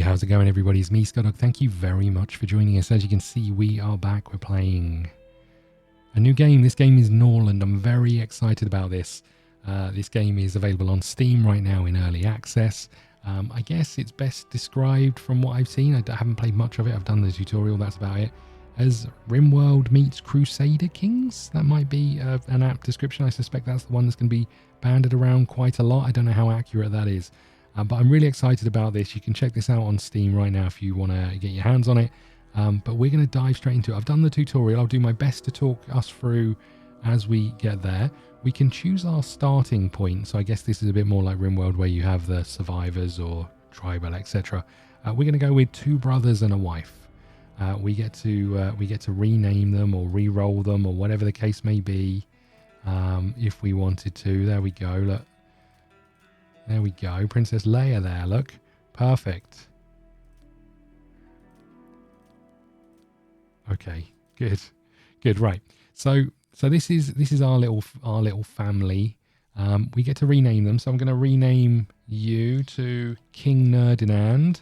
how's it going, everybody? It's me, ScottDog. Thank you very much for joining us. As you can see, we are back. We're playing a new game. This game is Norland. I'm very excited about this. This game is available on Steam right now in early access. I guess it's best described from what I've seen. I haven't played much of it. I've done the tutorial. That's about it. As RimWorld meets Crusader Kings. That might be an apt description. I suspect that's the one that's going to be banded around quite a lot. I don't know how accurate that is. But I'm really excited about this. You can check this out on Steam right now if you want to get your hands on it. But we're going to dive straight into it. I've done the tutorial. I'll do my best to talk us through as we get there. We can choose our starting point. So I guess this is a bit more like RimWorld where you have the survivors or tribal, etc. We're going to go with two brothers and a wife. We get to rename them or re-roll them or whatever the case may be if we wanted to. There we go. Look. There we go. Princess Leia there, look. Perfect. Okay, good. Good, right. So this is our little family. We get to rename them. So I'm going to rename you to King Nerdinand.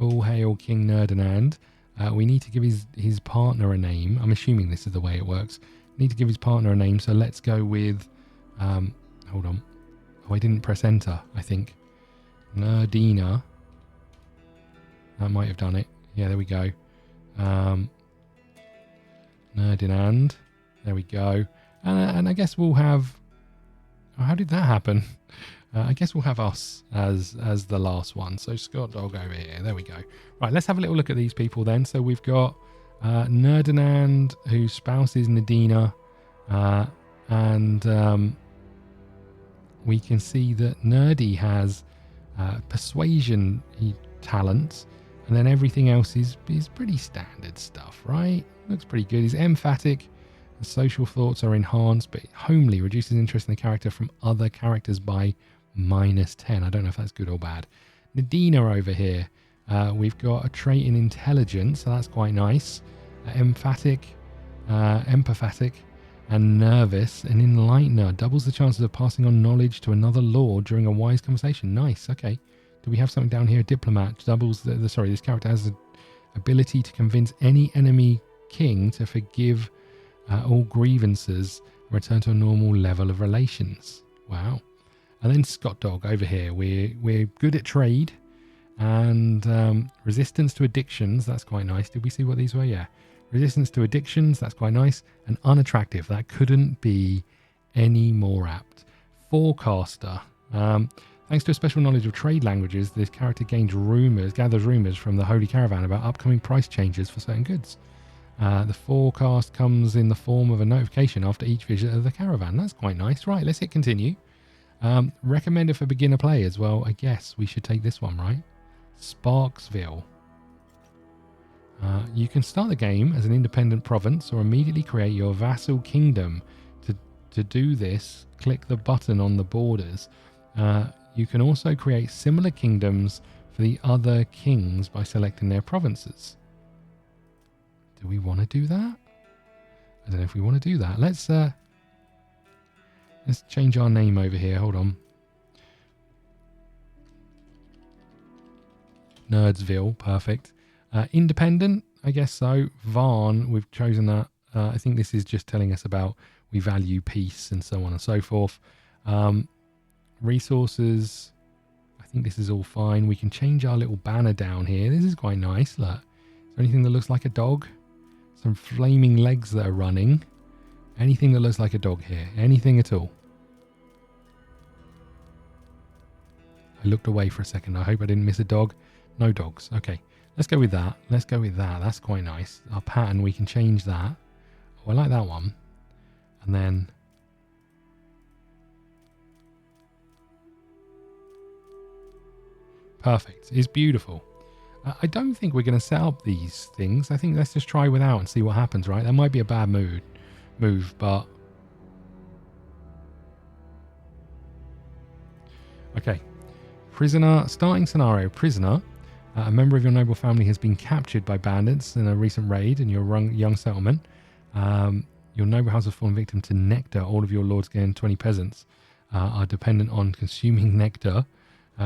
All hail King Nerdinand. We need to give his partner a name. I'm assuming this is the way it works. Need to give his partner a name. So let's go with hold on. Oh, I didn't press enter, I think. Nerdina. That might have done it. Yeah, there we go. Nerdinand. There we go. And I guess we'll have... Oh, how did that happen? I guess we'll have us as the last one. So ScottDog over here. There we go. Right, let's have a little look at these people then. So we've got Nerdinand, whose spouse is Nadina. We can see that Nerdy has persuasion talents, and then everything else is pretty standard stuff, right? Looks pretty good. He's emphatic, and social thoughts are enhanced, but homely reduces interest in the character from other characters by -10. I don't know if that's good or bad. Nadina over here, we've got a trait in intelligence, so that's quite nice. Emphatic, empathetic, and nervous. An enlightener doubles the chances of passing on knowledge to another lord during a wise conversation. Nice. Okay. Do we have something down here? Diplomat doubles this character has the ability to convince any enemy king to forgive all grievances and return to a normal level of relations. Wow. And then ScottDog over here. We're good at trade and resistance to addictions. That's quite nice. Did we see what these were? Yeah. Resistance to addictions, that's quite nice. And unattractive, that couldn't be any more apt. Forecaster. Thanks to a special knowledge of trade languages, this character gathers rumors from the Holy Caravan about upcoming price changes for certain goods. The forecast comes in the form of a notification after each visit of the caravan. That's quite nice. Right, let's hit continue. Recommended for beginner players. Well, I guess we should take this one, right? Sparksville. You can start the game as an independent province or immediately create your vassal kingdom. To do this, click the button on the borders. You can also create similar kingdoms for the other kings by selecting their provinces. Do we want to do that? I don't know if we want to do that. Let's change our name over here. Hold on. Nerdsville, perfect. Independent, I guess so. Varn, we've chosen that. I think this is just telling us about we value peace and so on and so forth. Resources, I think this is all fine. We can change our little banner down here. This is quite nice. Look, is there anything that looks like a dog? Some flaming legs that are running. Anything that looks like a dog here? Anything at all? I looked away for a second. I hope I didn't miss a dog. No dogs. Okay. Let's go with that. Let's go with that. That's quite nice. Our pattern, we can change that. Oh, I like that one. And then... Perfect. It's beautiful. I don't think we're going to set up these things. I think let's just try without and see what happens, right? That might be a bad move, but... Okay. Prisoner. Starting scenario. Prisoner. A member of your noble family has been captured by bandits in a recent raid in your young settlement. Your noble house has fallen victim to nectar. All of your lords and 20 peasants are dependent on consuming nectar.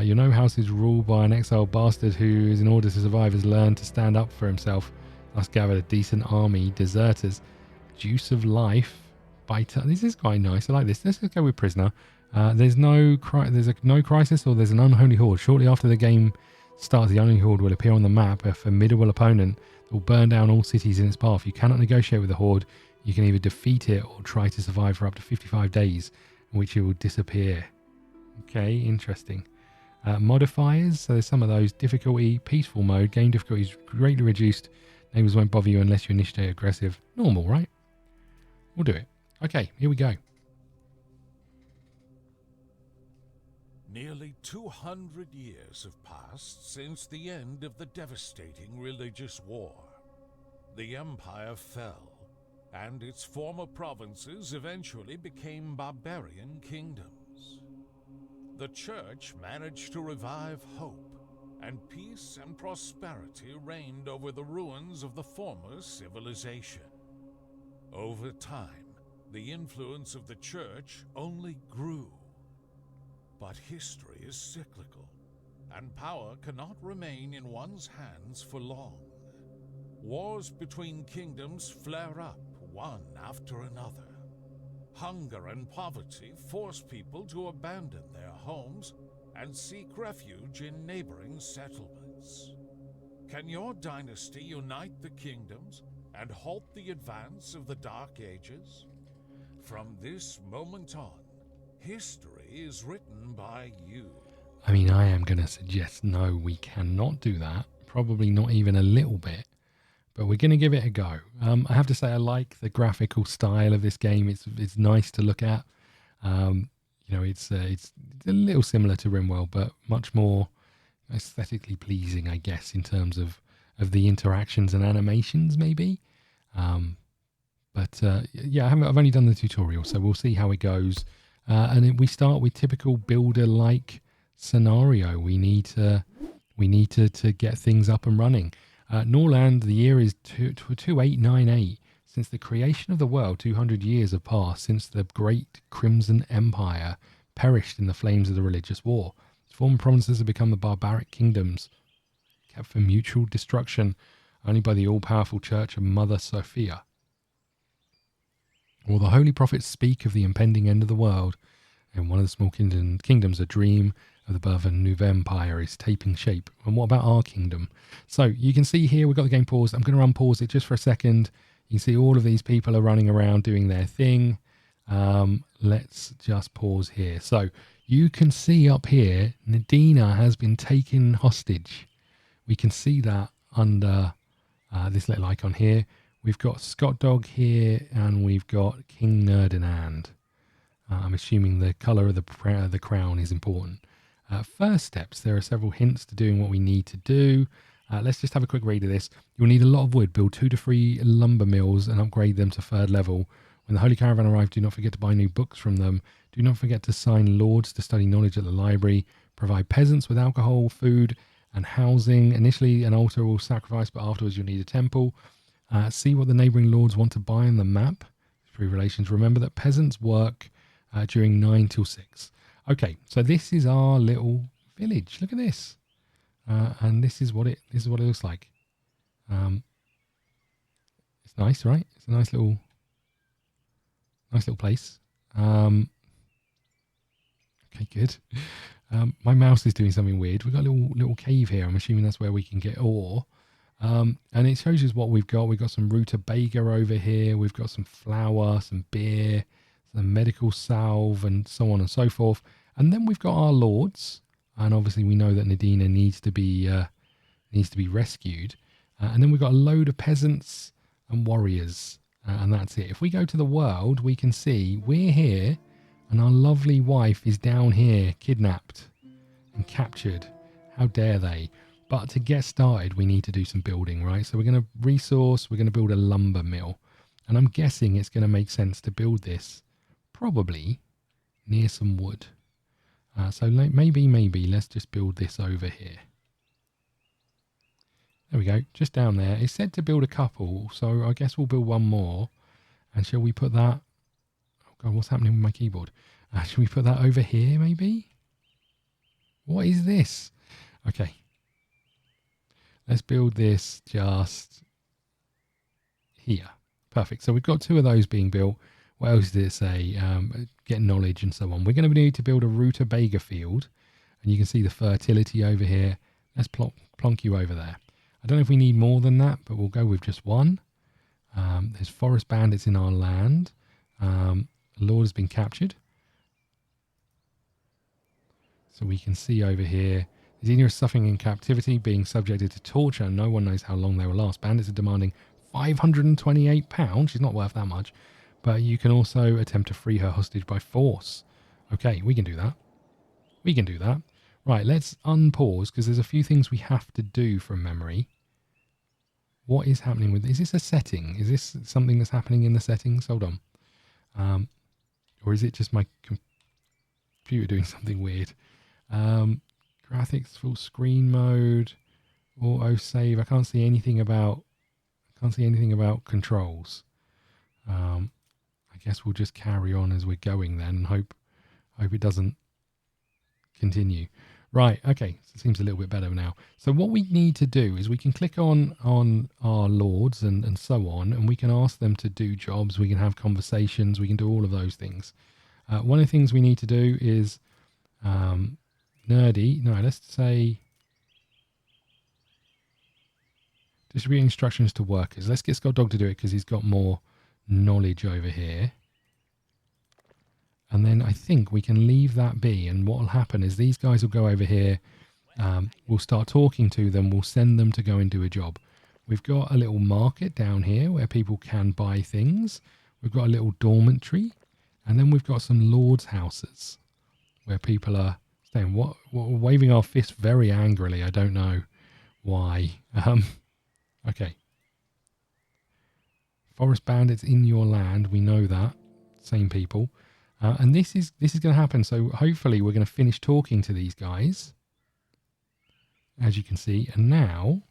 Your no house is ruled by an exiled bastard who, in order to survive, has learned to stand up for himself. Thus gathered a decent army. Deserters. Juice of life. This is quite nice. I like this. Let's go with prisoner. There's no crisis, or there's an unholy horde. Shortly after the game starts, the unholy horde will appear on the map. A formidable opponent that will burn down all cities in its path. You cannot negotiate with the horde. You can either defeat it or try to survive for up to 55 days, in which it will disappear. Okay, interesting. Modifiers, so there's some of those. Difficulty, peaceful mode, game difficulty is greatly reduced. Neighbors won't bother you unless you initiate aggressive. Normal, right? We'll do it. Okay, here we go. Nearly 200 years have passed since the end of the devastating religious war. The empire fell, and its former provinces eventually became barbarian kingdoms. The church managed to revive hope, and peace and prosperity reigned over the ruins of the former civilization. Over time, the influence of the church only grew. But history is cyclical, and power cannot remain in one's hands for long. Wars between kingdoms flare up, one after another. Hunger and poverty force people to abandon their homes and seek refuge in neighboring settlements. Can your dynasty unite the kingdoms and halt the advance of the Dark Ages? From this moment on, history is written by you. I mean, I am going to suggest no, we cannot do that. Probably not even a little bit. But we're going to give it a go. I have to say, I like the graphical style of this game. It's nice to look at. It's a little similar to Rimworld, but much more aesthetically pleasing, I guess, in terms of the interactions and animations, maybe. Yeah, I've only done the tutorial, so we'll see how it goes. And we start with typical builder-like scenario. We need to get things up and running. Norland, the year is 2898. Since the creation of the world, 200 years have passed since the great Crimson Empire perished in the flames of the religious war. Its former provinces have become the barbaric kingdoms, kept for mutual destruction only by the all-powerful Church of Mother Sophia. While the holy prophets speak of the impending end of the world, in one of the small kingdoms, a dream of the birth of a new empire is taking shape. And what about our kingdom? So you can see here, we've got the game paused. I'm going to unpause it just for a second. You can see all of these people are running around doing their thing. Let's just pause here. So you can see up here, Nadina has been taken hostage. We can see that under this little icon here. We've got ScottDog here, and we've got King Nerdinand. I'm assuming the colour of the crown is important. First steps, there are several hints to doing what we need to do. Let's just have a quick read of this. You'll need a lot of wood. Build 2 to 3 lumber mills and upgrade them to 3rd level. When the Holy Caravan arrive, do not forget to buy new books from them. Do not forget to sign lords to study knowledge at the library. Provide peasants with alcohol, food, and housing. Initially, an altar will sacrifice, but afterwards you'll need a temple. See what the neighbouring lords want to buy on the map. Free relations. Remember that peasants work during 9 till 6. Okay, so this is our little village. Look at this, and this is what it looks like. It's nice, right? It's a nice little place. Okay, good. My mouse is doing something weird. We've got a little cave here. I'm assuming that's where we can get ore. And it shows us what we've got. We've got some rutabaga over here. We've got some flour, some beer, some medical salve, and so on and so forth. And then we've got our lords, and obviously we know that Nadina needs to be rescued. And then we've got a load of peasants and warriors, and that's it. If we go to the world, we can see we're here, and our lovely wife is down here, kidnapped and captured. How dare they? But to get started, we need to do some building, right? So we're going to resource, we're going to build a lumber mill. And I'm guessing it's going to make sense to build this probably near some wood. So maybe let's just build this over here. There we go, just down there. It's said to build a couple, so I guess we'll build one more. And shall we put that... Oh God, what's happening with my keyboard? Shall we put that over here, maybe? What is this? Okay. Let's build this just here. Perfect. So we've got 2 of those being built. What else did it say? Get knowledge and so on. We're going to need to build a rutabaga field. And you can see the fertility over here. Let's plonk you over there. I don't know if we need more than that, but we'll go with just 1. There's forest bandits in our land. Lord has been captured. So we can see over here, Xenia is suffering in captivity, being subjected to torture. No one knows how long they will last. Bandits are demanding £528. She's not worth that much. But you can also attempt to free her hostage by force. Okay, we can do that. We can do that. Right, let's unpause because there's a few things we have to do from memory. What is happening with... Is this a setting? Is this something that's happening in the settings? Hold on. Or is it just my computer doing something weird? Graphics full screen mode, auto save. I can't see anything about controls. I guess we'll just carry on as we're going then and hope it doesn't continue. Right, okay, so it seems a little bit better now. So what we need to do is we can click on our lords and so on, and we can ask them to do jobs, we can have conversations, we can do all of those things. One of the things we need to do is let's say distribute instructions to workers. Let's get ScottDog to do it because he's got more knowledge over here. And then I think we can leave that be, and what will happen is these guys will go over here, we'll start talking to them, we'll send them to go and do a job. We've got a little market down here where people can buy things. We've got a little dormitory, and then we've got some lords' houses where people are staying. What waving our fists very angrily. I don't know why. Okay. Forest bandits in your land. We know that. Same people. And this is going to happen. So hopefully we're going to finish talking to these guys, as you can see. And now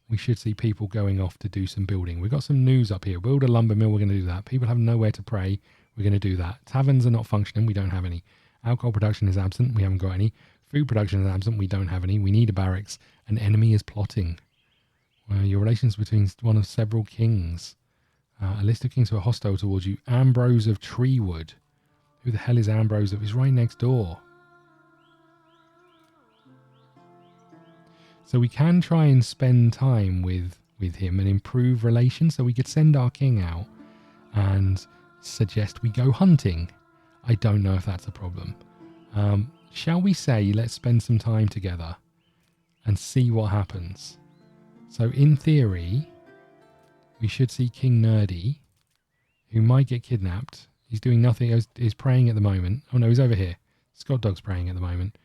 we should see people going off to do some building. We've got some news up here. Build a lumber mill. We're going to do that. People have nowhere to pray. We're going to do that. Taverns are not functioning. We don't have any. Alcohol production is absent. We haven't got any. Food production is absent. We don't have any. We need a barracks. An enemy is plotting. Your relations between one of several kings. A list of kings who are hostile towards you. Ambrose of Treewood. Who the hell is Ambrose? He's right next door. So we can try and spend time with him and improve relations. So we could send our king out and suggest we go hunting. I don't know if that's a problem. Shall we say let's spend some time together and see what happens? So in theory, we should see King Nerdy, who might get kidnapped. He's doing nothing. He's praying at the moment. Oh no, he's over here. ScottDog's praying at the moment.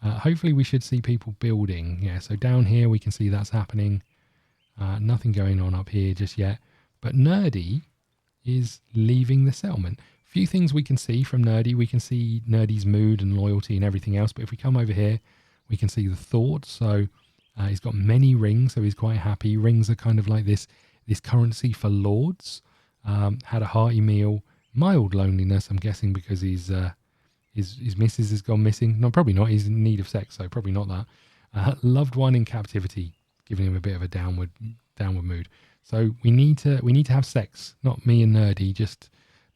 Hopefully we should see people building. Yeah, so down here we can see that's happening. Nothing going on up here just yet. But Nerdy is leaving the settlement. Few things we can see from Nerdy. We can see Nerdy's mood and loyalty and everything else. But if we come over here, we can see the thoughts. So he's got many rings, so he's quite happy. Rings are kind of like this currency for lords. Had a hearty meal. Mild loneliness, I'm guessing, because his missus has gone missing. No, probably not. He's in need of sex, so probably not that. Loved one in captivity, giving him a bit of a downward mood. So we need to have sex. Not me and Nerdy, just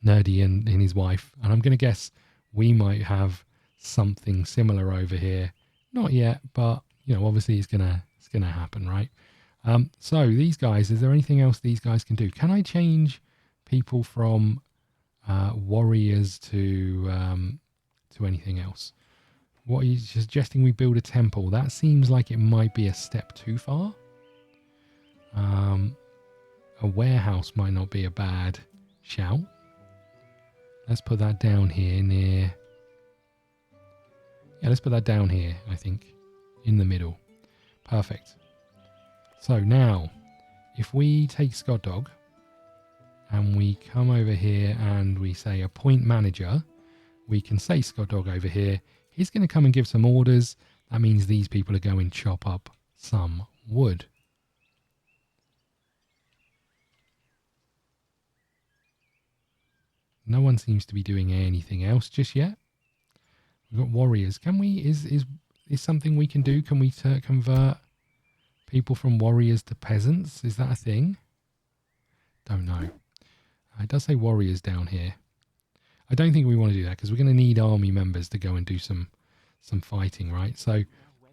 Nerdy and his wife. And I'm going to guess we might have something similar over here. Not yet, but obviously it's gonna happen, right? So these guys, is there anything else these guys can do? Can I change people from warriors to anything else? What are you suggesting we build a temple? That seems like it might be a step too far. A warehouse might not be a bad shout. Let's put that down here near... Yeah, let's put that down here, I think. In the middle. Perfect. So now, if we take ScottDog and we come over here and we say appoint manager, we can say ScottDog over here. He's going to come and give some orders. That means these people are going to chop up some wood. No one seems to be doing anything else just yet. We've got warriors. Can we... Is is something we can do? Can we convert people from warriors to peasants? Is that a thing? Don't know. It does say warriors down here. I don't think we want to do that because we're going to need army members to go and do some fighting, right? So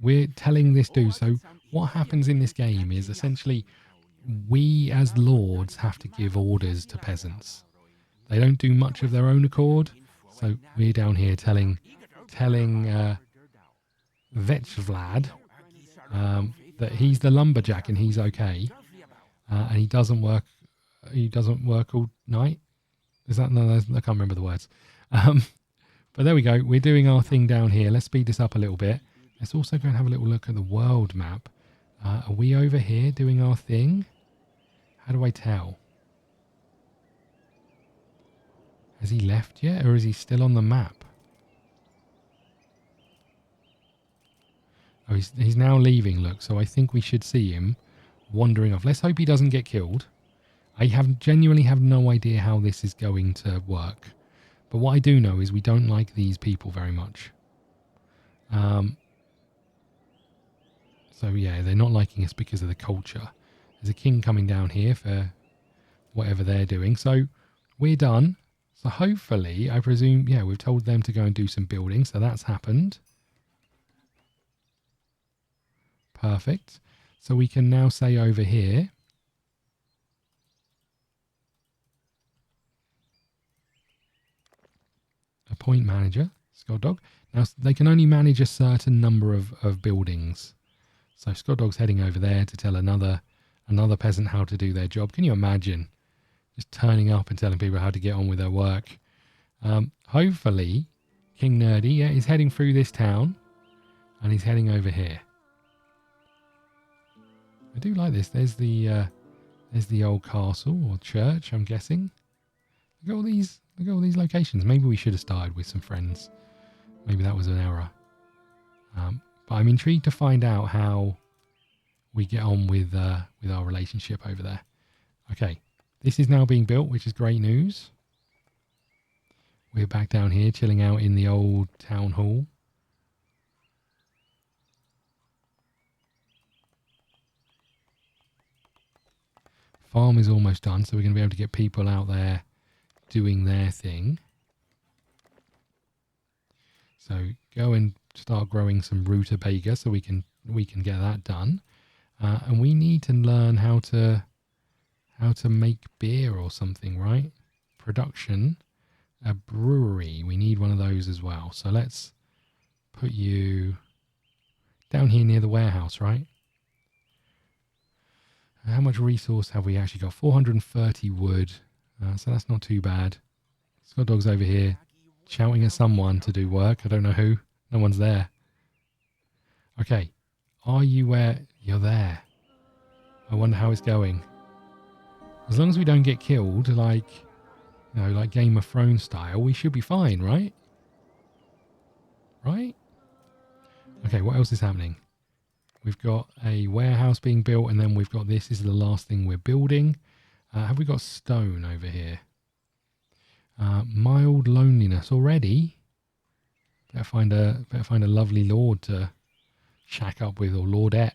we're telling this dude. So what happens in this game is essentially we as lords have to give orders to peasants. They don't do much of their own accord. So we're down here telling Vechvlad that he's the lumberjack and he's okay, and he doesn't work all night. Is that no? I can't remember the words. But there we go. We're doing our thing down here. Let's speed this up a little bit. Let's also go and have a little look at the world map. Are we over here doing our thing? How do I tell? Has he left yet, or is he still on the map? Oh, he's now leaving, look. So I think we should see him wandering off. Let's hope he doesn't get killed. I genuinely have no idea how this is going to work. But what I do know is we don't like these people very much. So yeah, they're not liking us because of the culture. There's a king coming down here for whatever they're doing. So we're done. So hopefully, I presume, yeah, we've told them to go and do some building. So that's happened. Perfect. So we can now say over here, appoint manager, ScottDog. Now they can only manage a certain number of buildings. So ScottDog's heading over there to tell another peasant how to do their job. Can you imagine just turning up and telling people how to get on with their work? Hopefully, King Nerdy, yeah, is heading through this town, and he's heading over here. I do like this. There's the old castle or church, I'm guessing. Look at all these locations. Maybe we should have started with some friends. Maybe that was an error. But I'm intrigued to find out how we get on with our relationship over there. Okay, this is now being built, which is great news. We're back down here, chilling out in the old town hall. Farm is almost done, so we're going to be able to get people out there doing their thing. So go and start growing some rutabaga so we can get that done. And we need to learn how to make beer or something, right? Production, a brewery. We need one of those as well. So let's put you down here near the warehouse, right? How much resource have we actually got? 430 wood. So that's not too bad. ScottDog's over here shouting at someone to do work. I don't know who. No one's there. Okay. Are you where? You're there. I wonder how it's going. As long as we don't get killed, like Game of Thrones style, we should be fine, right? Right? Okay, what else is happening? We've got a warehouse being built, and then we've got this. This is the last thing we're building. Have we got stone over here? Mild loneliness already. Better find a lovely lord to shack up with, or lordette.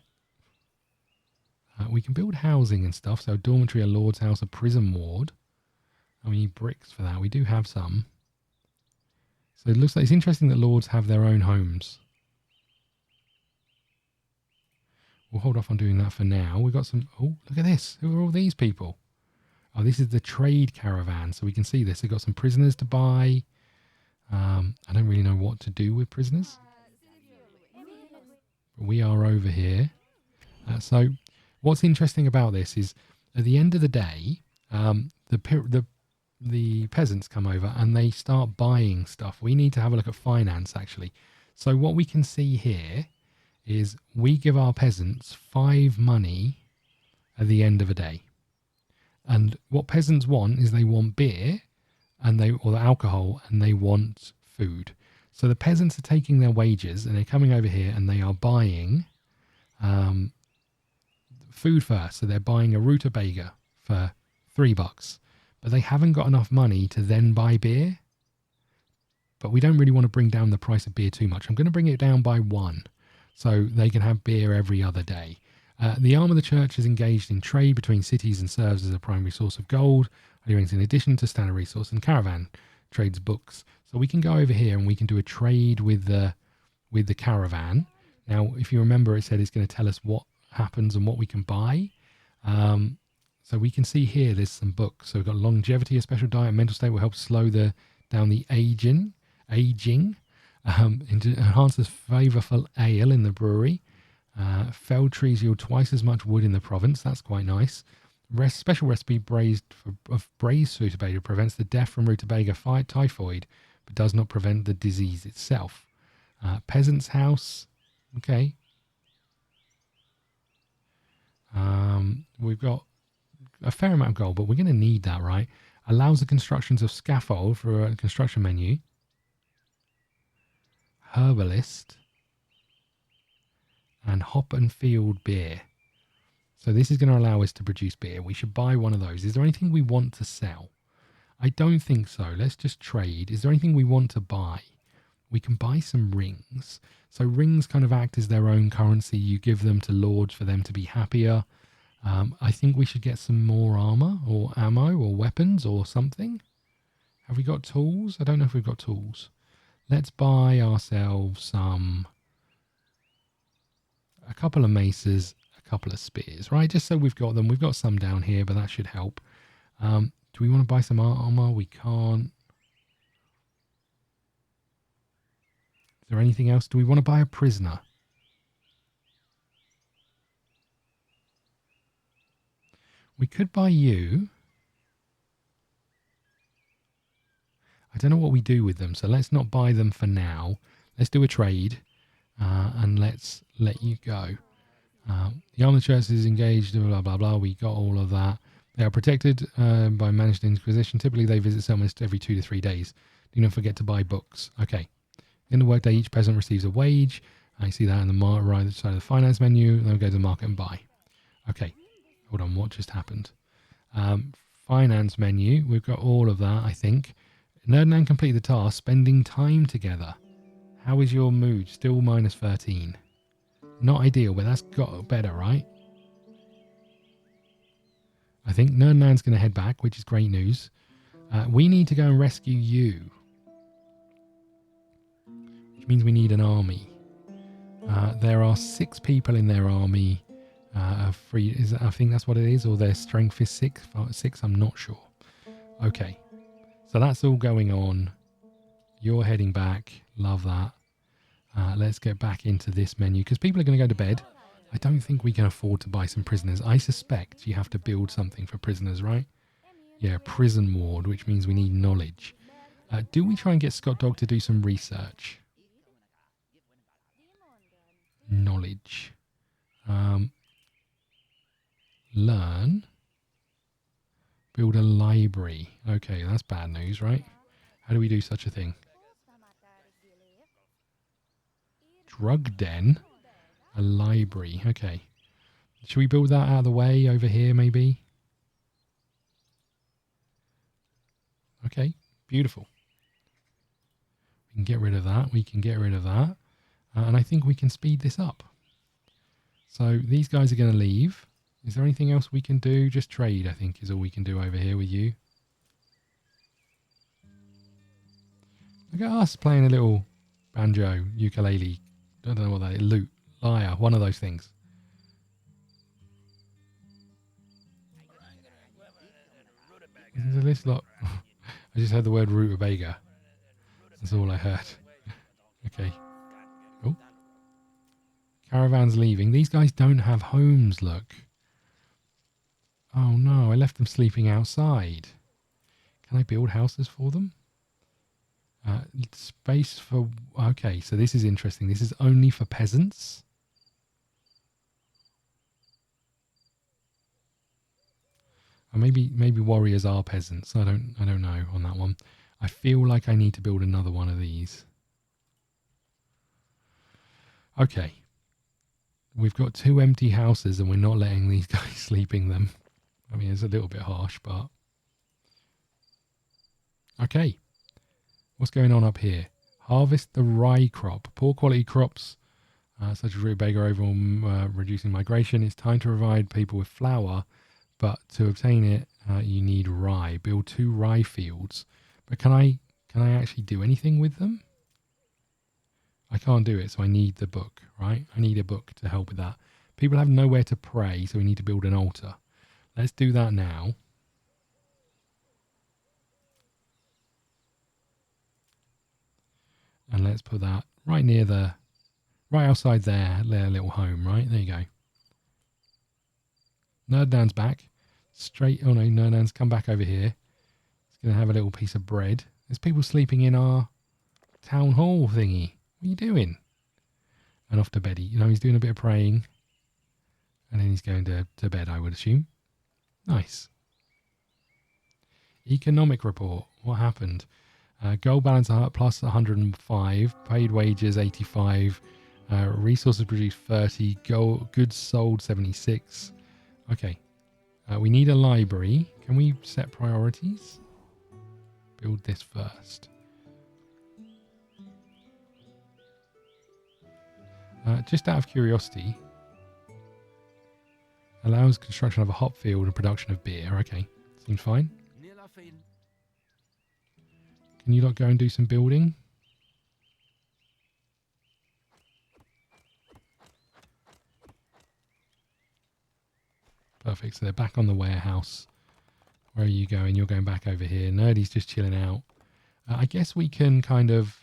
We can build housing and stuff. So a dormitory, a lord's house, a prison ward. And we need bricks for that. We do have some. So it looks like it's interesting that lords have their own homes. We'll hold off on doing that for now. We've got some... Oh, look at this. Who are all these people? Oh, this is the trade caravan. So we can see this. They've got some prisoners to buy. I don't really know what to do with prisoners. But we are over here. So what's interesting about this is at the end of the day, the peasants come over and they start buying stuff. We need to have a look at finance, actually. So what we can see here is we give our peasants 5 money at the end of a day. And what peasants want is they want beer or the alcohol, and they want food. So the peasants are taking their wages and they're coming over here and they are buying food first. So they're buying a rutabaga for $3, but they haven't got enough money to then buy beer. But we don't really want to bring down the price of beer too much. I'm going to bring it down by 1. so they can have beer every other day. The arm of the church is engaged in trade between cities and serves as a primary source of gold, in addition to standard resource and caravan trades books. So we can go over here and we can do a trade with the caravan. Now, if you remember, it said it's going to tell us what happens and what we can buy. So we can see here there's some books. So we've got longevity, a special diet, mental state will help slow down the aging. Enhances flavorful ale in the brewery. Felled trees yield twice as much wood in the province. That's quite nice. Special recipe of braised rutabaga prevents the death from rutabaga typhoid, but does not prevent the disease itself. Peasant's house. Okay. We've got a fair amount of gold, but we're going to need that, right? Allows the constructions of scaffold for a construction menu. Herbalist. And hop and field beer. So this is going to allow us to produce beer. We should buy one of those. Is there anything we want to sell? I don't think so. Let's just trade. Is there anything we want to buy? We can buy some rings. So rings kind of act as their own currency. You give them to lords for them to be happier. I think we should get some more armor or ammo or weapons or something. Have we got tools? I don't know if we've got tools. Let's buy ourselves a couple of maces, a couple of spears, right? Just so we've got them. We've got some down here, but that should help. Do we want to buy some armor? We can't. Is there anything else? Do we want to buy a prisoner? We could buy you. I don't know what we do with them, so let's not buy them for now. Let's do a trade, and let's let you go. The armored church is engaged, blah, blah, blah. We got all of that. They are protected by managed inquisition. Typically, they visit settlements every 2 to 3 days. Do not forget to buy books. Okay. In the workday, each peasant receives a wage. I see that in the right side of the finance menu. Then we go to the market and buy. Okay. Hold on. What just happened? Finance menu. We've got all of that, I think. Norland complete the task. Spending time together. How is your mood? Still minus 13. Not ideal, but that's got better, right? I think Norland's going to head back, which is great news. We need to go and rescue you. Which means we need an army. There are 6 people in their army. I think that's what it is, or their strength is 6. I'm not sure. Okay. So that's all going on. You're heading back. Love that. Let's get back into this menu because people are going to go to bed. I don't think we can afford to buy some prisoners. I suspect you have to build something for prisoners, right? Yeah, prison ward, which means we need knowledge. Do we try and get ScottDog to do some research? Knowledge. Learn. Build a library. Okay, that's bad news, right? How do we do such a thing? Drug den. A library. Okay. Should we build that out of the way over here, maybe? Okay. Beautiful. We can get rid of that. We can get rid of that. And I think we can speed this up. So these guys are going to leave. Is there anything else we can do? Just trade, I think, is all we can do over here with you. Look at us playing a little banjo, ukulele. I don't know what that is. Lute, lyre, one of those things. This lot. I just heard the word rutabaga. That's all I heard. Okay. Oh. Caravan's leaving. These guys don't have homes, look. Oh no, I left them sleeping outside. Can I build houses for them? Space for... Okay, so this is interesting. This is only for peasants. Or maybe warriors are peasants. I don't know on that one. I feel like I need to build another one of these. Okay. We've got 2 empty houses and we're not letting these guys sleep in them. I mean, it's a little bit harsh, but... Okay. What's going on up here? Harvest the rye crop. Poor quality crops such as rutabaga overall reducing migration. It's time to provide people with flour, but to obtain it, you need rye. Build 2 rye fields. But can I actually do anything with them? I can't do it, so I need the book, right? I need a book to help with that. People have nowhere to pray, so we need to build an altar. Let's do that now. And let's put that right near right outside their little home, right? There you go. Nerddan's back. Oh no, Nerddan's come back over here. He's going to have a little piece of bread. There's people sleeping in our town hall thingy. What are you doing? And off to bed. He's doing a bit of praying. And then he's going to bed, I would assume. Nice. Economic report. What happened? Gold balance plus 105. Paid wages 85. Resources produced 30. Goods sold 76. Okay. We need a library. Can we set priorities? Build this first. Just out of curiosity, allows construction of a hop field and production of beer. Okay, seems fine. Can you lot go and do some building? Perfect, so they're back on the warehouse. Where are you going? You're going back over here. Nerdy's just chilling out. I guess we can kind of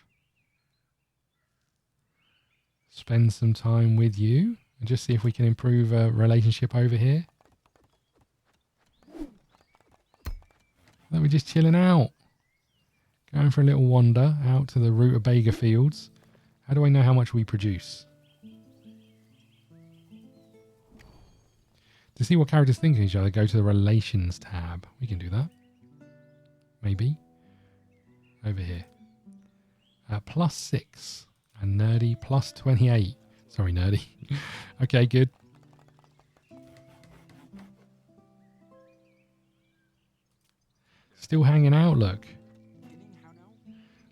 spend some time with you and just see if we can improve a relationship over here. We're just chilling out. Going for a little wander out to the rutabaga fields. How do I know how much we produce? To see what characters think of each other, go to the Relations tab. We can do that. Maybe. Over here. +6. And Nerdy +28. Sorry, Nerdy. Okay, good. Still hanging out, look.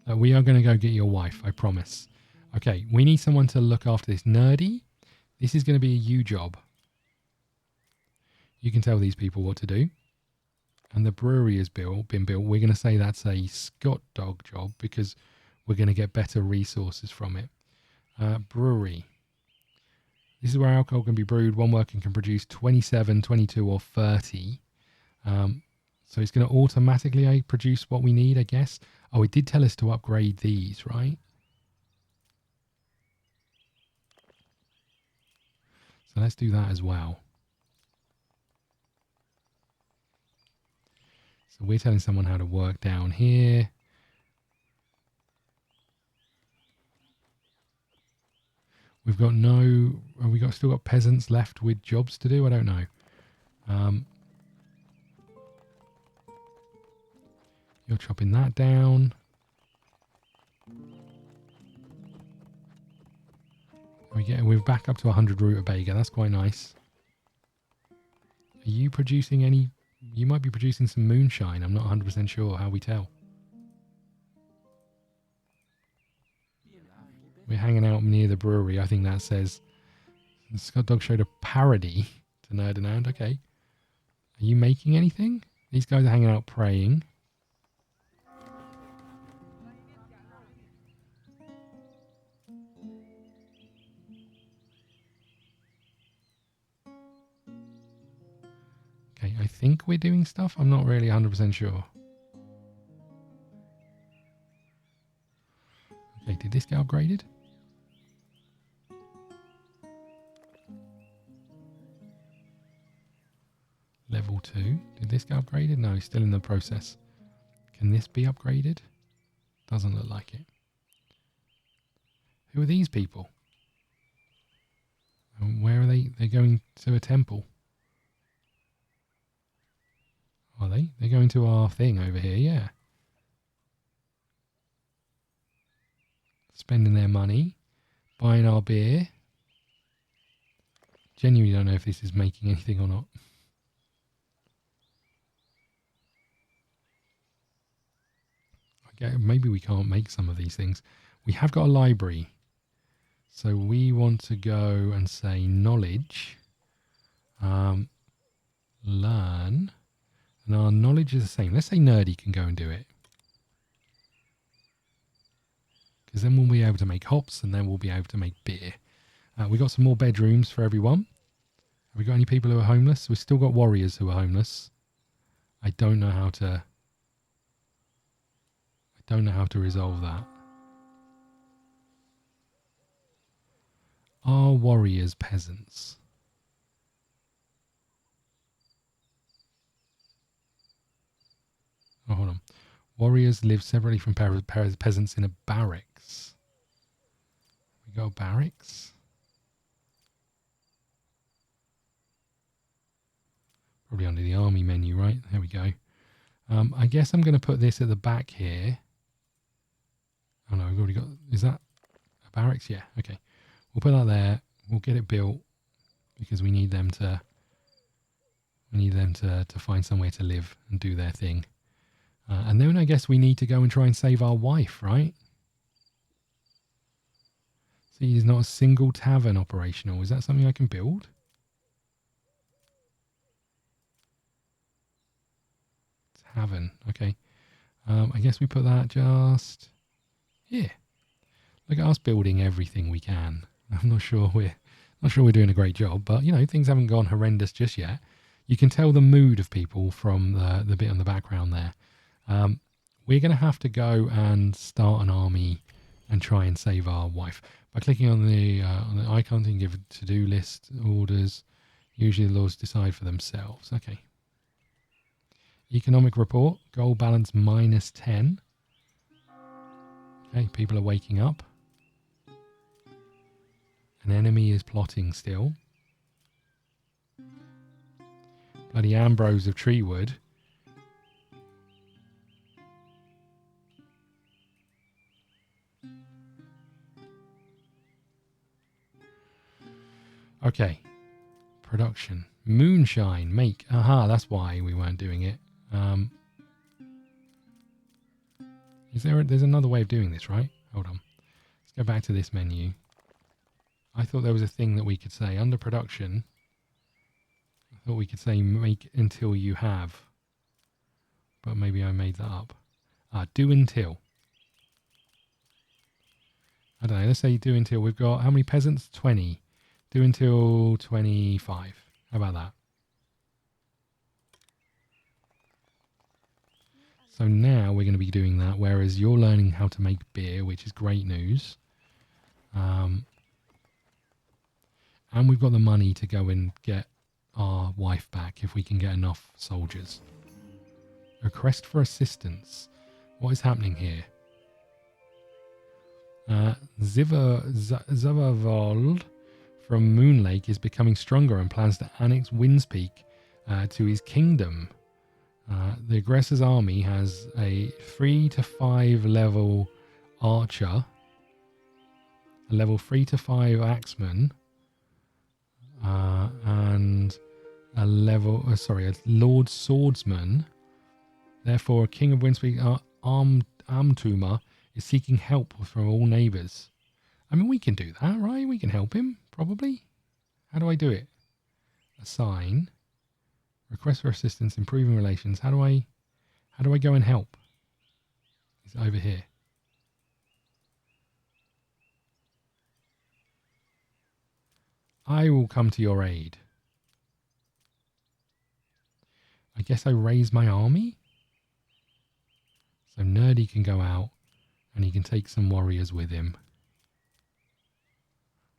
We are going to go get your wife, I promise. Okay, we need someone to look after this. Nerdy, this is going to be a you job. You can tell these people what to do. And the brewery has been built. We're going to say that's a ScottDog job because we're going to get better resources from it. Brewery. This is where alcohol can be brewed. One worker can produce 27, 22 or 30. So it's going to automatically produce what we need, I guess. Oh, it did tell us to upgrade these, right? So let's do that as well. So we're telling someone how to work down here. We've got still got peasants left with jobs to do? I don't know. You're chopping that down. We're back up to 100 rutabaga. That's quite nice. Are you producing any? You might be producing some moonshine. I'm not 100% sure how we tell. We're hanging out near the brewery. I think that says ScottDog showed a parody to Nerd and Hound. Okay. Are you making anything? These guys are hanging out praying. Okay, I think we're doing stuff. I'm not really 100% sure. Okay, did this get upgraded? Level 2. Did this get upgraded? No, still in the process. Can this be upgraded? Doesn't look like it. Who are these people? And where are they? They're going to a temple. Are they? They're going to our thing over here, yeah. Spending their money. Buying our beer. Genuinely don't know if this is making anything or not. Okay, maybe we can't make some of these things. We have got a library. So we want to go and say knowledge, learn, and our knowledge is the same. Let's say nerdy can go and do it. Because then we'll be able to make hops and then we'll be able to make beer. We got some more bedrooms for everyone. Have we got any people who are homeless? We've still got warriors who are homeless. I don't know how to resolve that. Are warriors peasants? Oh, hold on. Warriors live separately from peasants in a barracks. We got a barracks? Probably under the army menu, right? There we go. I guess I'm going to put this at the back here. Oh no, we've already got... Is that a barracks? Yeah, okay. We'll put that there. We'll get it built because we need them to... to find somewhere to live and do their thing. And then I guess we need to go and try and save our wife, right? See, there's not a single tavern operational. Is that something I can build? Tavern, okay. I guess we put that just here. Look at us building everything we can. I'm not sure we're doing a great job, but you know, things haven't gone horrendous just yet. You can tell the mood of people from the bit on the background there. We're going to have to go and start an army and try and save our wife by clicking on the icon. You can give a to-do list, orders. Usually the laws decide for themselves. Okay. Economic report, gold balance -10. Okay, people are waking up. An enemy is plotting still. Bloody Ambrose of Treewood. Okay. Production. Moonshine. Make. Aha, that's why we weren't doing it. There's another way of doing this, right? Hold on. Let's go back to this menu. I thought there was a thing that we could say under production. I thought we could say make until you have. But maybe I made that up. Do until. I don't know. Let's say do until. We've got how many peasants? 20. Do until 25. How about that? So now we're going to be doing that, whereas you're learning how to make beer, which is great news. And we've got the money to go and get our wife back if we can get enough soldiers. Request for assistance. What is happening here? Zavavold from Moonlake is becoming stronger and plans to annex Windspeak to his kingdom. The aggressor's army has a 3 to 5 level archer, a level 3 to 5 axeman, and a Lord Swordsman. Therefore, a King of Windspeak Amtuma is seeking help from all neighbours. I mean, we can do that, right? We can help him, probably. How do I do it? Assign. Request for assistance, improving relations. How do I go and help? It's over here. I will come to your aid. I guess I raise my army. So Nerdy can go out and he can take some warriors with him.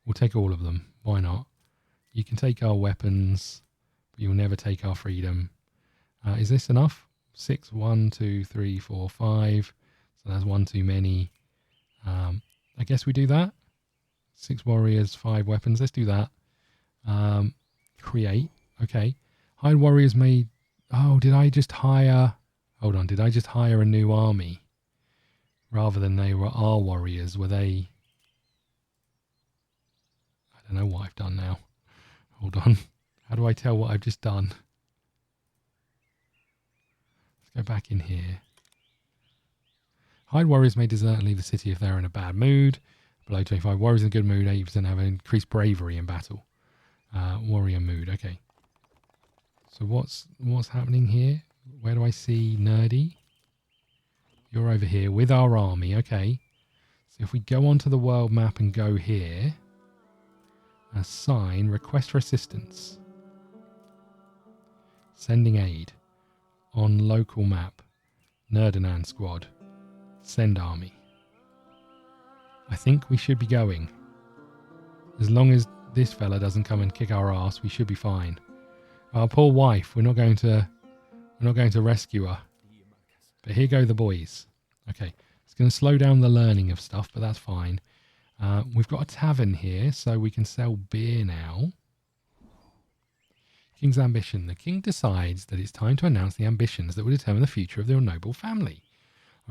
We'll take all of them. Why not? You can take our weapons, but you'll never take our freedom. Is this enough? 6, 1, 2, 3, 4, 5. So that's one too many. I guess we do that. 6 warriors, 5 weapons. Let's do that. Create. Okay. Hide warriors made... Oh, did I just hire... Hold on. Did I just hire a new army? Rather than they were our warriors, were they... I don't know what I've done now. Hold on. How do I tell what I've just done? Let's go back in here. Hide warriors may desert and leave the city if they're in a bad mood. Below 25. Warriors in a good mood. 80% have increased bravery in battle. Warrior mood. Okay. So what's happening here? Where do I see Nerdy? You're over here with our army. Okay. So if we go onto the world map and go here, assign, request for assistance, sending aid, on local map, Nerdanan squad, send army. I think we should be going. As long as this fella doesn't come and kick our ass, we should be fine. Our poor wife, we're not going to rescue her. But here go the boys. Okay, it's going to slow down the learning of stuff, but that's fine. We've got a tavern here, so we can sell beer now. King's ambition. The king decides that it's time to announce the ambitions that will determine the future of their noble family.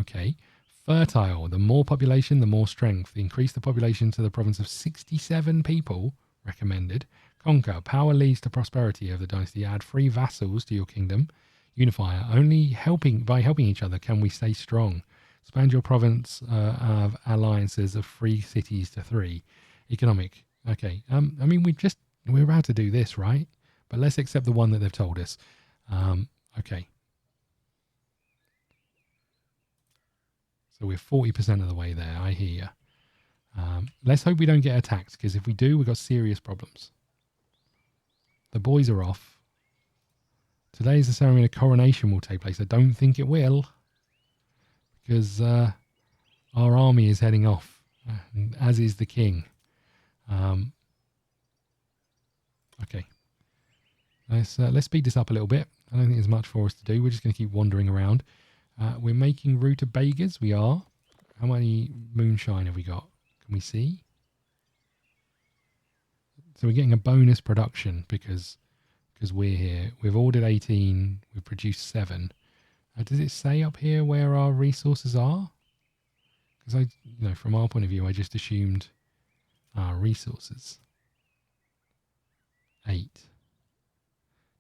Okay. Fertile. The more population, the more strength. Increase the population to the province of 67 people. Recommended. Conquer. Power leads to prosperity of the dynasty. Add 3 vassals to your kingdom. Unifier. Only by helping each other can we stay strong. Expand your province of alliances of 3 cities to 3. Economic. Okay. I mean, we're about to do this, right? But let's accept the one that they've told us. Okay. So we're 40% of the way there. I hear you. Let's hope we don't get attacked, because if we do, we've got serious problems. The boys are off. Today is the ceremony of coronation will take place. I don't think it will, because our army is heading off, as is the king. Okay. Let's speed this up a little bit. I don't think there's much for us to do. We're just going to keep wandering around. We're making rutabagas. We are. How many moonshine have we got? Can we see? So we're getting a bonus production because we're here. We've ordered 18. We've produced 7. Does it say up here where our resources are? Because from our point of view, I just assumed our resources. 8.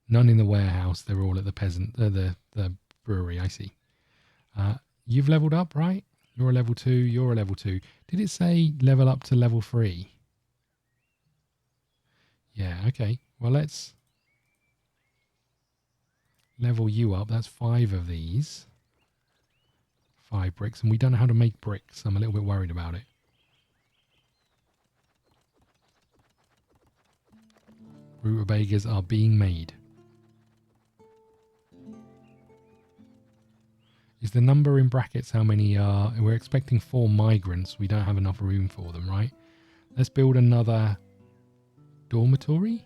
None in the warehouse. They're all at the brewery. I see. You've leveled up, right? You're a level 2. You're a level 2. Did it say level up to level 3? Yeah. Okay. Well, let's level you up. That's 5 of these. 5 bricks, and we don't know how to make bricks. I'm a little bit worried about it. Rutabagas are being made. Is the number in brackets how many are? We're expecting 4 migrants. We don't have enough room for them, right? Let's build another dormitory.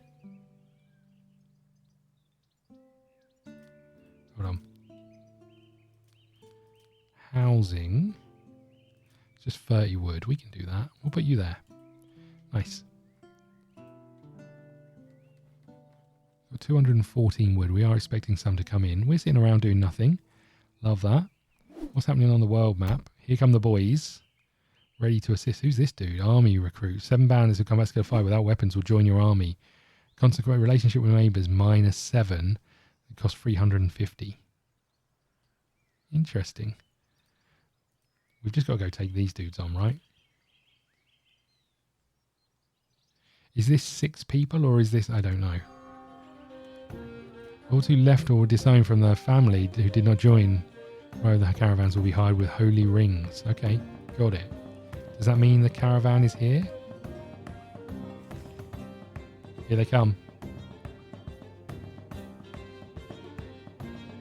Hold on. Housing. Just 30 wood. We can do that. We'll put you there. Nice. 214 wood. We are expecting some to come in. We're sitting around doing nothing. Love that. What's happening on the world map? Here come the boys. Ready to assist. Who's this dude? Army recruit. 7 bandits who come back to the fight without weapons will join your army. Consecrate relationship with neighbours -7. It costs 350. Interesting. We've just got to go take these dudes on, right? Is this 6 people or is this... I don't know. All who left or disowned from their family who did not join the caravans will be hired with holy rings. Okay, got it. Does that mean the caravan is here? Here they come.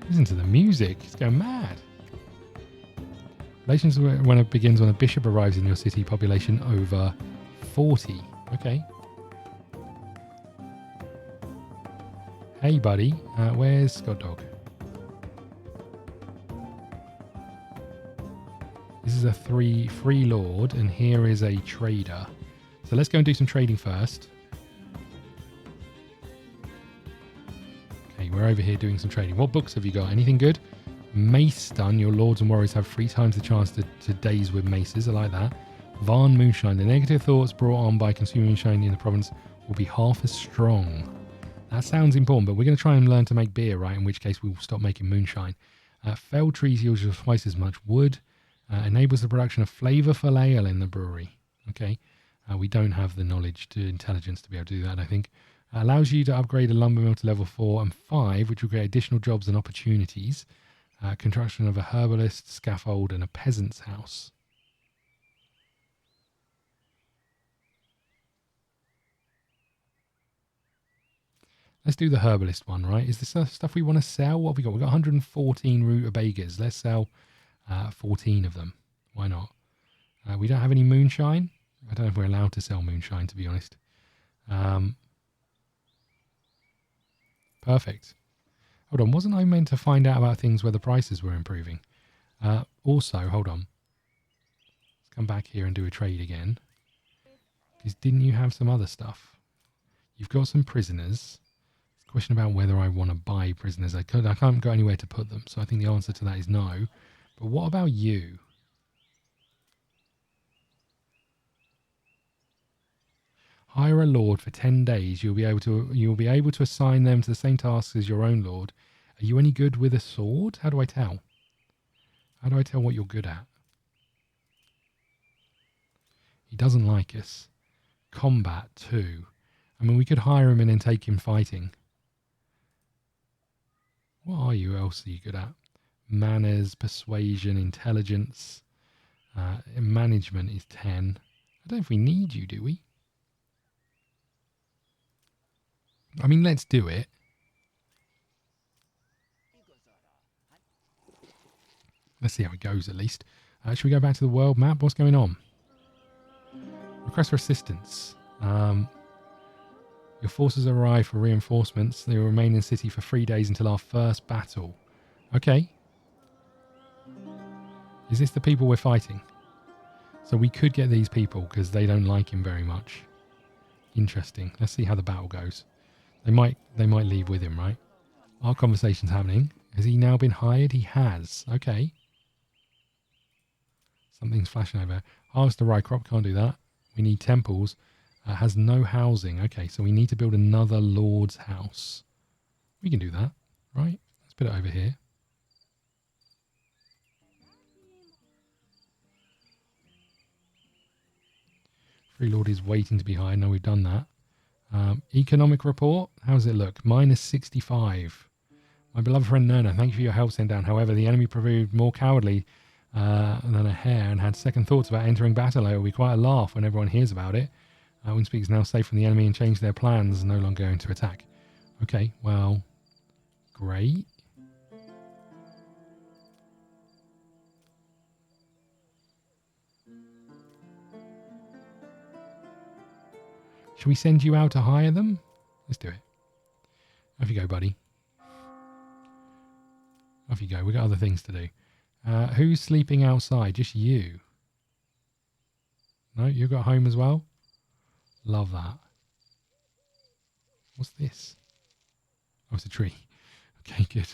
Listen to the music. It's going mad. Relations when it begins when a bishop arrives in your city. Population over 40. Okay. Hey, buddy. Where's ScottDog? This is a free lord, and here is a trader. So let's go and do some trading first. Okay, we're over here doing some trading. What books have you got? Anything good? Mace stun. Your lords and warriors have 3 times the chance to daze with maces. I like that. Varn moonshine. The negative thoughts brought on by consuming moonshine in the province will be half as strong. That sounds important, but we're going to try and learn to make beer, right? In which case we'll stop making moonshine. Felled trees yield twice as much wood. Enables the production of flavourful ale in the brewery. Okay. We don't have the knowledge to intelligence to be able to do that, I think. Allows you to upgrade a lumber mill to level 4 and 5, which will create additional jobs and opportunities. Construction of a herbalist, scaffold, and a peasant's house. Let's do the herbalist one, right? Is this stuff we want to sell? What have we got? We've got 114 rutabagas. Let's sell 14 of them. Why not? We don't have any moonshine. I don't know if we're allowed to sell moonshine, to be honest. Perfect. Hold on, wasn't I meant to find out about things where the prices were improving? Also, hold on. Let's come back here and do a trade again. Because didn't you have some other stuff? You've got some prisoners. It's a question about whether I want to buy prisoners. I can't go anywhere to put them, so I think the answer to that is no. But what about you? Hire a lord for 10 days. You'll be able to assign them to the same tasks as your own lord. Are you any good with a sword? How do I tell? How do I tell what you're good at? He doesn't like us. Combat too. I mean, we could hire him and then take him fighting. What are you? Else are you good at? Manners, persuasion, intelligence. Management is 10. I don't know if we need you, do we? I mean, let's do it. Let's see how it goes, at least. Should we go back to the world map? What's going on? Request for assistance. Your forces arrive for reinforcements. They will remain in the city for 3 days until our first battle. Okay. Is this the people we're fighting? So we could get these people because they don't like him very much. Interesting. Let's see how the battle goes. They might leave with him, right? Our conversation's happening. Has he now been hired? He has. Okay. Something's flashing over. Harvest the rye crop. Can't do that. We need temples. Has no housing. Okay, so we need to build another lord's house. We can do that, right? Let's put it over here. Free lord is waiting to be hired. No, we've done that. Economic report. How does it look? Minus 65. My beloved friend Nerna, thank you for your help sent down. However, the enemy proved more cowardly than a hare and had second thoughts about entering battle. It will be quite a laugh when everyone hears about it. Windspeak is now safe from the enemy and changed their plans, no longer going to attack. Okay, well, great. Should we send you out to hire them? Let's do it. Off you go, buddy. Off you go. We've got other things to do. Who's sleeping outside? Just you. No, you've got home as well? Love that. What's this? Oh, it's a tree. Okay, good.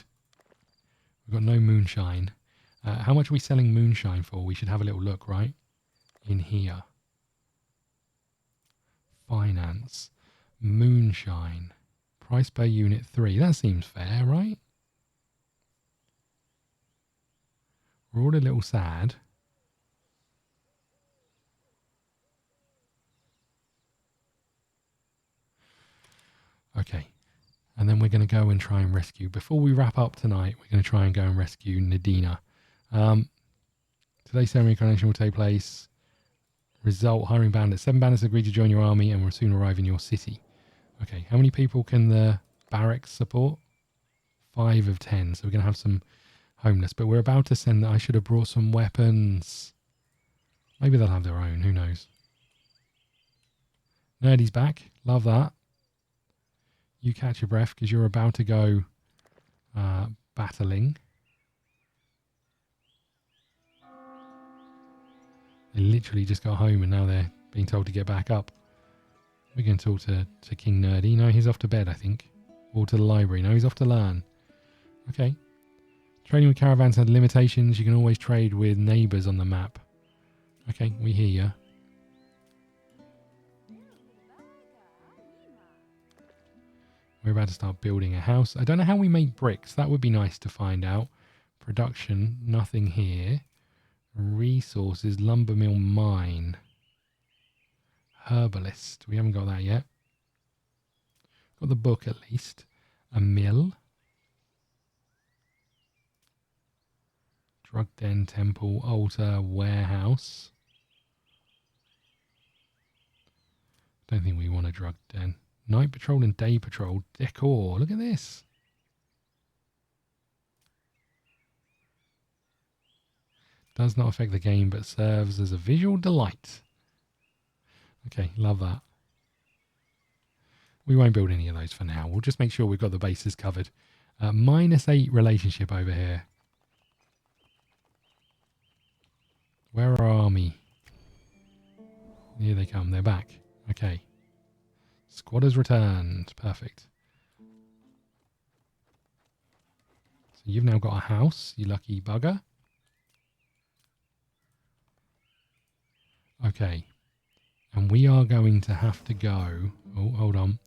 We've got no moonshine. How much are we selling moonshine for? We should have a little look, right? In here. Finance. Moonshine. Price per unit 3. That seems fair, right? We're all a little sad. Okay. And then we're going to go and try and rescue. Before we wrap up tonight, we're going to try and go and rescue Nadina. Today's ceremony coronation will take place. Result, hiring bandits. 7 bandits agree to join your army and will soon arrive in your city. Okay, how many people can the barracks support? 5 of 10. So we're going to have some homeless. But we're about to send... I should have brought some weapons. Maybe they'll have their own. Who knows? Nerdy's back. Love that. You catch your breath because you're about to go battling. They literally just got home and now they're being told to get back up. We're going to talk to King Nerdy. No, he's off to bed, I think. Or to the library. No, he's off to learn. Okay. Trading with caravans had limitations. You can always trade with neighbours on the map. Okay, we hear you. We're about to start building a house. I don't know how we make bricks. That would be nice to find out. Production, nothing here. Resources, lumber mill, mine. Herbalist. We haven't got that yet. Got the book at least. A mill. Drug den, temple, altar, warehouse. Don't think we want a drug den. Night patrol and day patrol. Decor. Look at this. Does not affect the game, but serves as a visual delight. Okay, love that. We won't build any of those for now. We'll just make sure we've got the bases covered. -8 relationship over here. Where are our army? Here they come. They're back. Okay. Squad has returned. Perfect. So you've now got a house, you lucky bugger. Okay. And we are going to have to go... Oh, hold on.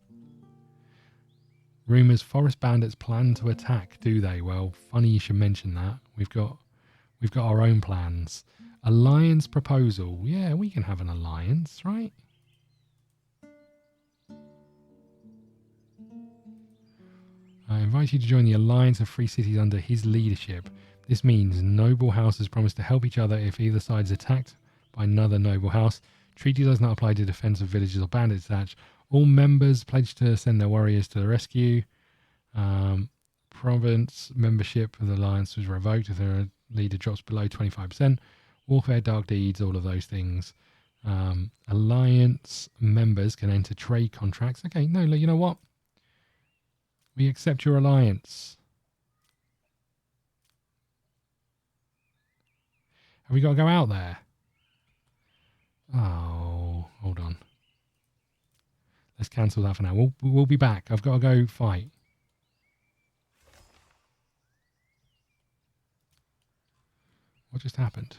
Rumours forest bandits plan to attack, do they? Well, funny you should mention that. We've got our own plans. Alliance proposal. Yeah, we can have an alliance, right? I invite you to join the Alliance of Free Cities under his leadership. This means noble houses promise to help each other if either side is attacked by another noble house. Treaty does not apply to defense of villages or bandits attached. All members pledge to send their warriors to the rescue. Province membership of the Alliance was revoked if their leader drops below 25%. Warfare, dark deeds, all of those things. Alliance members can enter trade contracts. Okay, no, you know what? We accept your alliance. Have we got to go out there? Oh, hold on. Let's cancel that for now. We'll be back. I've got to go fight. What just happened?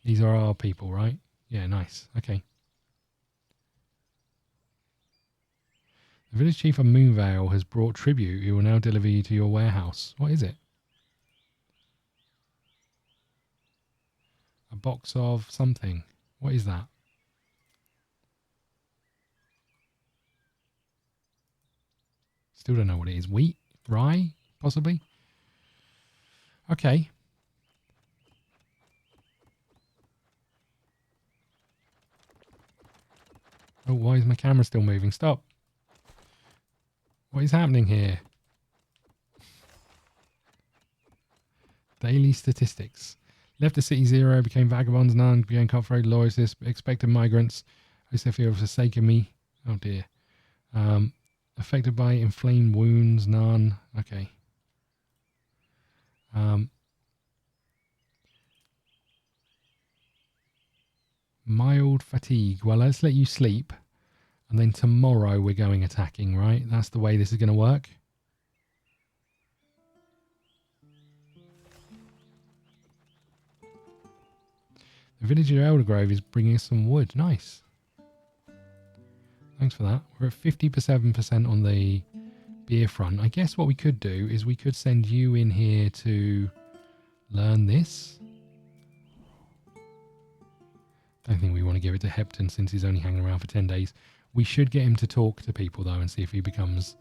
These are our people, right? Yeah, nice. Okay. The village chief of Moonvale has brought tribute. He will now deliver you to your warehouse. What is it? A box of something. What is that? Still don't know what it is. Wheat? Rye? Possibly? Okay. Oh, why is my camera still moving? Stop. What is happening here? Daily statistics. Left the city 0, became vagabonds, none, became cutthroat, loyalists, expected migrants. I used to feel forsaken me. Oh dear. Affected by inflamed wounds, none. Okay. Mild fatigue. Well, let's let you sleep. And then tomorrow we're going attacking, right? That's the way this is going to work. The village of Eldergrove is bringing us some wood. Nice. Thanks for that. We're at 57% on the beer front. I guess what we could do is we could send you in here to learn this. Don't think we want to give it to Hepton since he's only hanging around for 10 days. We should get him to talk to people, though, and see if he becomes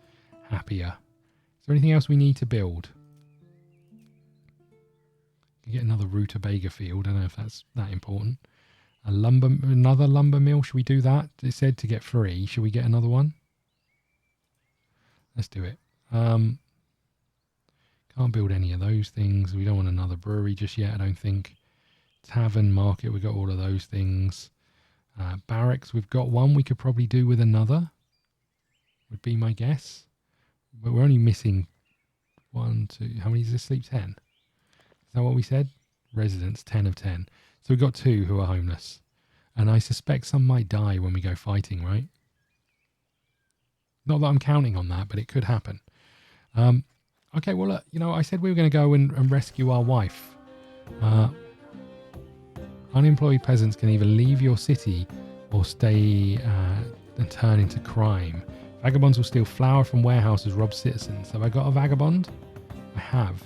happier. Is there anything else we need to build? Get another rutabaga field. I don't know if that's that important. Another lumber mill. Should we do that? It said to get 3. Should we get another one? Let's do it. Can't build any of those things. We don't want another brewery just yet, I don't think. Tavern, market, we've got all of those things. Barracks, we've got one. We could probably do with another, would be my guess. But we're only missing 1, 2. How many does this sleep? 10. Is that what we said? Residents, 10 of 10. So we've got 2 who are homeless. And I suspect some might die when we go fighting, right? Not that I'm counting on that, but it could happen. Okay, well, look, I said we were going to go and rescue our wife. Unemployed peasants can either leave your city or stay and turn into crime. Vagabonds will steal flour from warehouses, rob citizens. Have I got a vagabond? I have.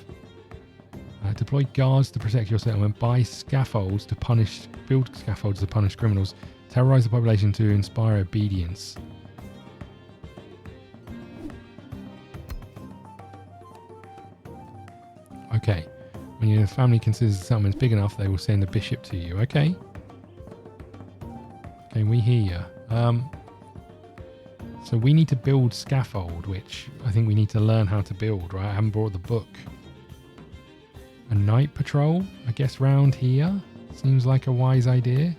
Deploy guards to protect your settlement. Build scaffolds to punish criminals. Terrorize the population to inspire obedience. Okay. When your family considers the settlement big enough, they will send a bishop to you. Okay. Okay, we hear you. So we need to build scaffold, which I think we need to learn how to build, right? I haven't brought the book. A night patrol, I guess, round here. Seems like a wise idea.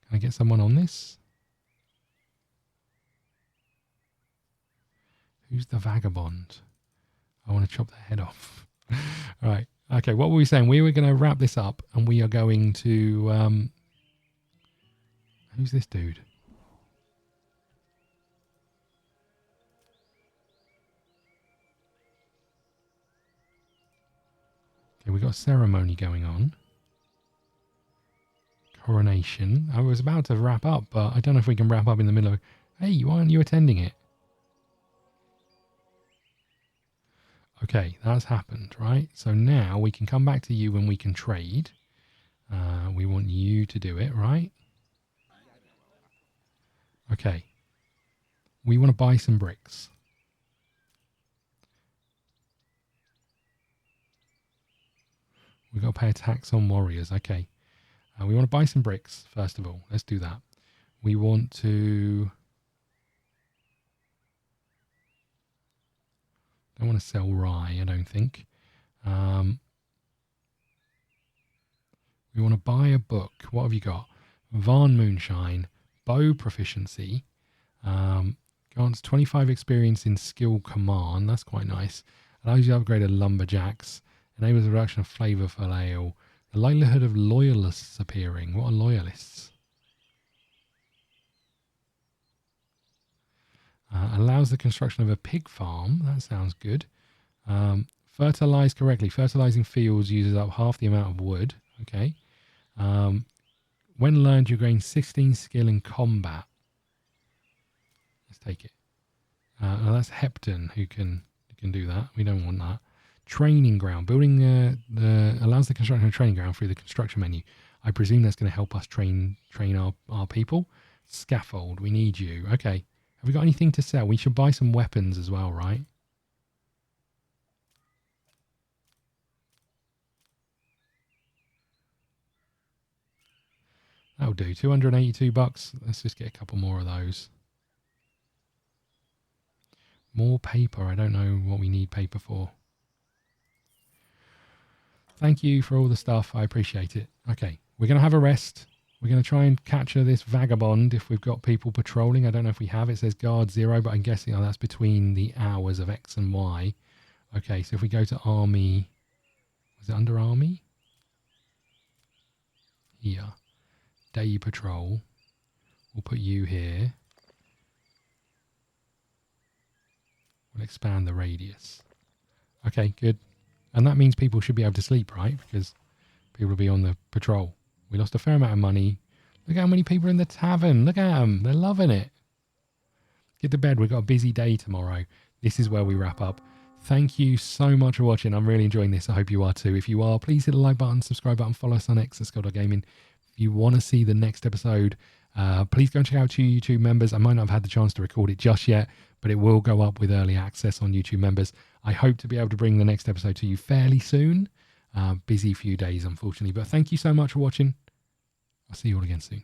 Can I get someone on this? Who's the vagabond? I want to chop their head off. All right. Okay, what were we saying? We were going to wrap this up and we are going to... who's this dude? Okay, we got a ceremony going on. Coronation. I was about to wrap up, but I don't know if we can wrap up in the middle of... Hey, why aren't you attending it? Okay, that's happened, right? So now we can come back to you when we can trade. We want you to do it, right? Okay. We want to buy some bricks. We've got to pay a tax on warriors. Okay. We want to buy some bricks, first of all. Let's do that. We want to... Don't want to sell rye, I don't think. We want to buy a book. What have you got? Varn Moonshine, bow proficiency, grants 25 experience in skill command. That's quite nice. Allows you to upgrade a lumberjacks. Enables a reduction of flavour for ale. The likelihood of loyalists appearing. What are loyalists? Allows the construction of a pig farm. That sounds good. Fertilize correctly. Fertilizing fields uses up half the amount of wood. Okay. When learned, you gain 16 skill in combat. Let's take it. Now that's Hepton who can do that. We don't want that. Training ground. Building allows the construction of a training ground through the construction menu. I presume that's going to help us train our people. Scaffold. We need you. Okay. Have we got anything to sell? We should buy some weapons as well, right? That'll do. 282 bucks. Let's just get a couple more of those. More paper. I don't know what we need paper for. Thank you for all the stuff. I appreciate it. Okay, we're going to have a rest. We're going to try and capture this vagabond if we've got people patrolling. I don't know if we have. It says guard 0, but I'm guessing that's between the hours of X and Y. Okay, so if we go to army, was it under army? Here. Day patrol. We'll put you here. We'll expand the radius. Okay, good. And that means people should be able to sleep, right? Because people will be on the patrol. We lost a fair amount of money. Look how many people are in the tavern. Look at them. They're loving it. Get to bed. We've got a busy day tomorrow. This is where we wrap up. Thank you so much for watching. I'm really enjoying this. I hope you are too. If you are, please hit the like button, subscribe button, follow us on X at ScottDogGaming. If you want to see the next episode, please go and check out YouTube members. I might not have had the chance to record it just yet, but it will go up with early access on YouTube members. I hope to be able to bring the next episode to you fairly soon. Busy few days, unfortunately. But thank you so much for watching. I'll see you all again soon.